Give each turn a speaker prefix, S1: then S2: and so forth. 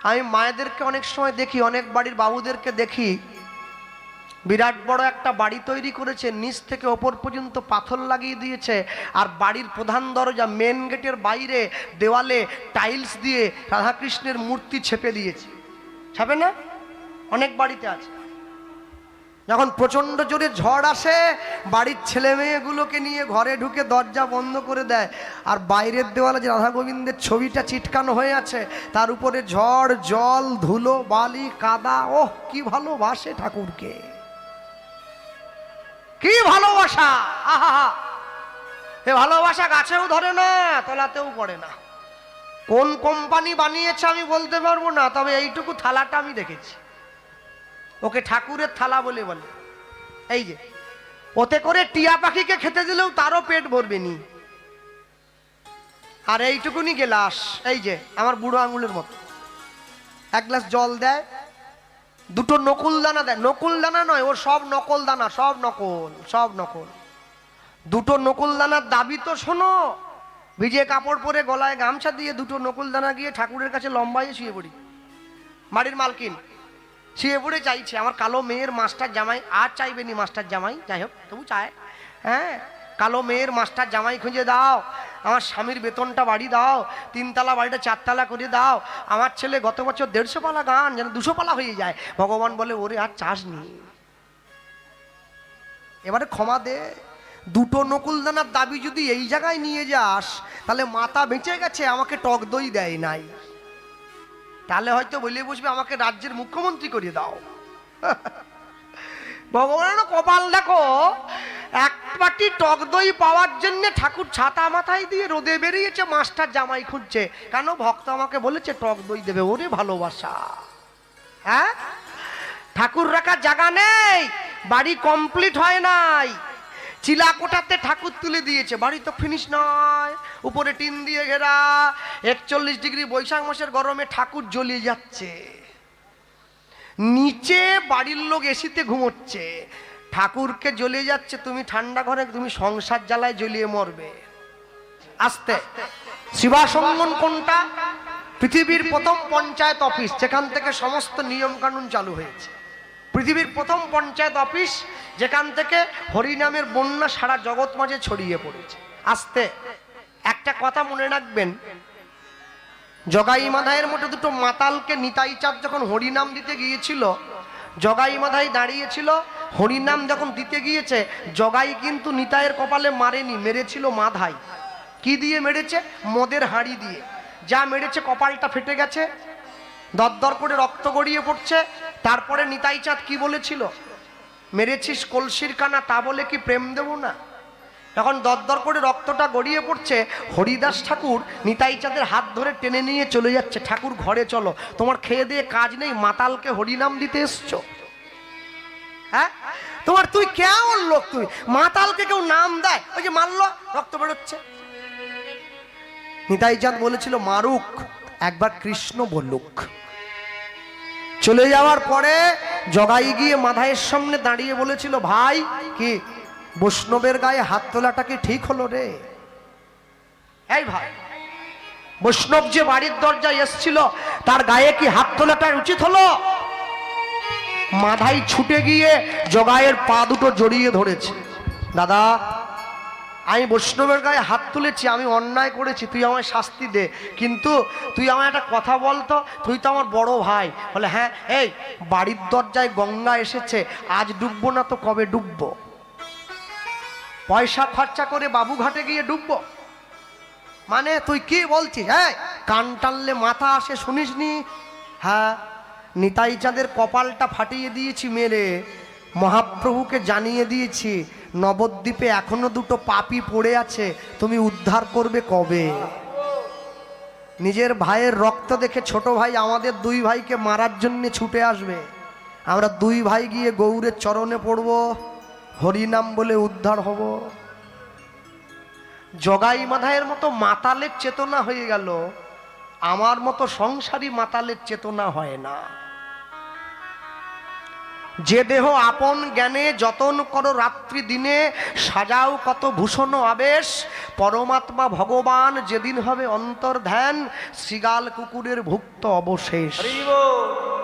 S1: আমি মায়েদেরকে অনেক সময় দেখি, অনেক বাড়ির বাবুদেরকে দেখি, বিরাট বড় একটা বাড়ি তৈরি করেছে, নিচ থেকে ওপর পর্যন্ত পাথর লাগিয়ে দিয়েছে, আর বাড়ির প্রধান দরজা মেন গেটের বাইরে দেওয়ালে টাইলস দিয়ে রাধাকৃষ্ণের মূর্তি ছেপে দিয়েছে। ছাপে না? অনেক বাড়িতে আছে। যখন প্রচণ্ড জোরে ঝড় আসে, বাড়ির ছেলে মেয়েগুলোকে নিয়ে ঘরে ঢুকে দরজা বন্ধ করে দেয়, আর বাইরের দেওয়ালে যে রাধা গোবিন্দের ছবিটা চিটকানো হয়ে আছে, তার উপরে ঝড়, জল, ধুলো, বালি, কাদা। ওহ, কি ভালোবাসে ঠাকুরকে, কি ভালোবাসা! আহা, এ ভালোবাসা গাছেও ধরে না, তলাতেও পড়ে না। কোন কোম্পানি বানিয়েছে আমি বলতে পারবো না, তবে এইটুকু থালাটা আমি দেখেছি, ওকে ঠাকুরের থালা বলে বলে। এই যে ওতে করে টিয়া পাখিকে খেতে দিলেও তারও পেট ভরবে নি। আর এইটুকুনি গেলাস, এই যে আমার বুড়ো আঙুলের মতো, এক গ্লাস জল দেয়, দুটো নকুল দানা দেয়। নকুল দানা নয়, ও সব নকল দানা, সব নকল, সব নকল। দুটো নকুল দানার দাবি তো শোনো। ভিজে কাপড় পরে গলায় গামছা দিয়ে দুটো নকুল দানা গিয়ে ঠাকুরের কাছে লম্বাইয়ে শুয়ে পড়ি। বাড়ির মালকিন শুয়ে পড়ে চাইছে, আমার কালো মেয়ের মাস্টার জামাই, আর চাইবেনি মাস্টার জামাই, যাই হোক তবু চায়, হ্যাঁ, কালো মেয়ের মাস্টার জামাই খুঁজে দাও, আমার স্বামীর বেতনটা বাড়ি দাও, 3 তলা বাড়িটা 4 তলা করে দাও, আমার ছেলে গত বছর 150 পালা গান যেন 200 পালা হয়ে যায়। ভগবান বলে, ওরে আর চাস নি, এবারে ক্ষমা দে। দুটো নকুল দানার দাবি যদি এই জায়গায় নিয়ে যাস, তাহলে মাথা বেঁচে গেছে, আমাকে টক দই দেয় নাই, তাহলে হয়তো বলে বসবে আমাকে রাজ্যের মুখ্যমন্ত্রী করে দাও। ভগবানের কপাল দেখো, এক বাটি টক দই পাওয়ার জন্য ঠাকুর ছাতা মাথায় দিয়ে রোদে বেরিয়েছে, মাস্টার জামাই খুঁজছে। কেন? ভক্ত আমাকে বলেছে টক দই দেবে। ওরে ভালোবাসা! হ্যাঁ, ঠাকুর রাখার জায়গা নেই, বাড়ি কমপ্লিট হয় নাই, চিলাকোটাতে ঠাকুর তুলে দিয়েছে, বাড়ি তো ফিনিশ নয়, উপরে টিন দিয়ে ঘেরা, 41 ডিগ্রি বৈশাখ মাসের গরমে ঠাকুর জ্বলিয়ে যাচ্ছে, নিচে বাড়ির লোক এসিতে ঘুমোচ্ছে, ঠাকুরকে জ্বলিয়ে যাচ্ছে, তুমি ঠান্ডা ঘরে, তুমি সংসার জ্বালায় জ্বলিয়ে মরবে। আস্তে শিবাসঙ্গন কোনটা? পৃথিবীর প্রথম পঞ্চায়েত অফিস, যেখান থেকে সমস্ত নিয়ম কানুন চালু হয়েছে। পৃথিবীর প্রথম পঞ্চায়েত অফিস, যেখান থেকে হরিনামের বন্যা সারা জগৎ মাঝে ছড়িয়ে পড়েছে। আস্তে একটা কথা মনে রাখবেন, জগাই মাধাইয়ের মতো দুটো মাতালকে নিতাই চাঁদ যখন হরিনাম দিতে গিয়েছিল, জগাই মাধাই দাঁড়িয়েছিল, হরিনাম যখন দিতে গিয়েছে, জগাই কিন্তু নিতাইয়ের কপালে মারেনি, মেরেছিল মাধাই। কি দিয়ে মেরেছে? মদের হাঁড়ি দিয়ে। যা মেরেছে, কপালটা ফেটে গেছে, দরদর করে রক্ত গড়িয়ে পড়ছে। তারপরে নিতাই চাঁদ কি বলেছিল? মেরেছিস কলসির কানা, তা বলে কি প্রেম দেব না? এখন দরদর করে রক্তটা গড়িয়ে পড়ছে, হরিদাস ঠাকুর নিতাই চাঁদের হাত ধরে টেনে নিয়ে চলে যাচ্ছে, ঠাকুর ঘরে চলো, তোমার খেয়ে দিয়ে কাজ নেই, মাতালকে হরিনাম দিতে এসছো। হ্যাঁ, তোমার, তুই কেমন লোক, তুই মাতালকে কেউ নাম দেয়? ওই যে মারলো, রক্ত বেরোচ্ছে। নিতাই চাঁদ বলেছিল, মারুক, একবার কৃষ্ণ বলুক। চলে যাওয়ার পরে জগাই গিয়ে মাধাইয়ের সামনে দাঁড়িয়ে বলেছিল, ভাই, কি বৈষ্ণবের গায়ে হাত তোলাটা কি ঠিক হলো রে? এই ভাই, বৈষ্ণব যে বাড়ির দরজায় এসছিল, তার গায়ে কি হাত তোলাটা উচিত হলো? মাধাই ছুটে গিয়ে জগাইয়ের পা দুটো জড়িয়ে ধরেছে। দাদা, আমি বৈষ্ণবের গায়ে হাত তুলেছি, আমি অন্যায় করেছি, তুই আমায় শাস্তি দে, কিন্তু তুই আমার একটা কথা বলতো, তুই তো আমার বড় ভাই। বলে, হ্যাঁ, এই বাড়ির দরজায় গঙ্গা এসেছে, আজ ডুববো না তো কবে ডুববো? পয়সা খরচা করে বাবুঘাটে গিয়ে ডুববো? মানে তুই কি বলছিস? হ্যাঁ, কান টানলে মাথা আসে, শুনিসনি? হ্যাঁ, নিতাই চাঁদের কপালটা ফাটিয়ে দিয়েছি মেরে, মহাপ্রভুকে জানিয়ে দিয়েছি, নবদ্বীপে এখনো দুটো পাপী পড়ে আছে, তুমি উদ্ধার করবে কবে? নিজের ভাইয়ের রক্ত দেখে ছোট ভাই আমাদের 2 ভাইকে মারার জন্য ছুটে আসবে, আমরা 2 ভাই গিয়ে গৌরের চরণে পড়ব, হরিনাম বলে উদ্ধার হব। জগাই মাধাইয়ের মতো মাতালের চেতনা হয়ে গেল, আমার মতো সংসারী মাতালের চেতনা হয় না। যে দেহ আপন জ্ঞানে যতন করো রাত্রি দিনে, সাজাও কত ভূষণ আবেশ, পরমাত্মা ভগবান যেদিন হবে অন্তর্ধ্যান, শৃগাল কুকুরের ভুক্ত অবশেষ।
S2: হরি বল।